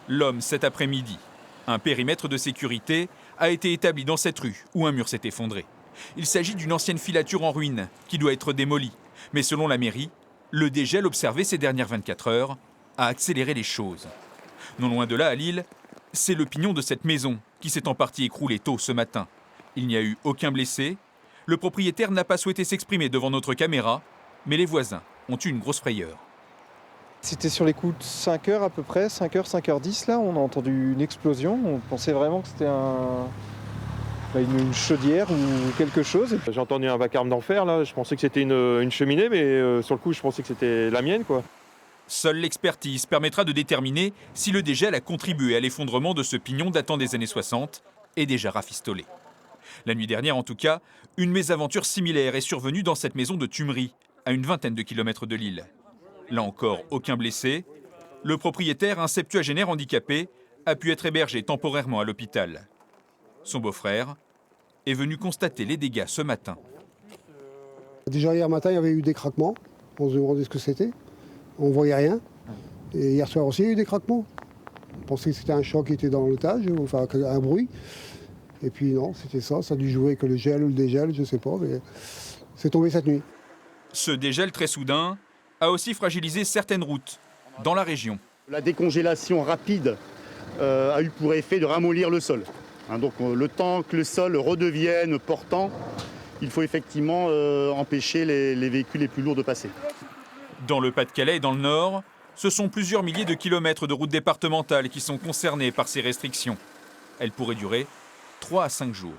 L'homme cet après-midi. Un périmètre de sécurité a été établi dans cette rue où un mur s'est effondré. Il s'agit d'une ancienne filature en ruine qui doit être démolie. Mais selon la mairie, le dégel observé ces dernières 24 heures a accéléré les choses. Non loin de là, à Lille, c'est le pignon de cette maison qui s'est en partie écroulé tôt ce matin. Il n'y a eu aucun blessé. Le propriétaire n'a pas souhaité s'exprimer devant notre caméra, mais les voisins ont eu une grosse frayeur. C'était sur les coups de 5 heures à peu près, 5h, 5h10 là, on a entendu une explosion. On pensait vraiment que c'était une chaudière ou quelque chose. J'ai entendu un vacarme d'enfer là, je pensais que c'était une cheminée, mais sur le coup je pensais que c'était la mienne quoi. Seule l'expertise permettra de déterminer si le dégel a contribué à l'effondrement de ce pignon datant des années 60 et déjà rafistolé. La nuit dernière en tout cas, une mésaventure similaire est survenue dans cette maison de Tumeries, à une vingtaine de kilomètres de Lille. Là encore, aucun blessé. Le propriétaire, un septuagénaire handicapé, a pu être hébergé temporairement à l'hôpital. Son beau-frère est venu constater les dégâts ce matin. Déjà hier matin, il y avait eu des craquements. On se demandait ce que c'était. On ne voyait rien. Et hier soir aussi, il y a eu des craquements. On pensait que c'était un choc qui était dans l'étage, enfin un bruit. Et puis non, c'était ça. Ça a dû jouer avec le gel ou le dégel, je ne sais pas. Mais c'est tombé cette nuit. Ce dégel très soudain a aussi fragilisé certaines routes dans la région. La décongélation rapide a eu pour effet de ramollir le sol. Donc le temps que le sol redevienne portant, il faut effectivement empêcher les véhicules les plus lourds de passer. Dans le Pas-de-Calais et dans le Nord, ce sont plusieurs milliers de kilomètres de routes départementales qui sont concernés par ces restrictions. Elles pourraient durer 3 à 5 jours.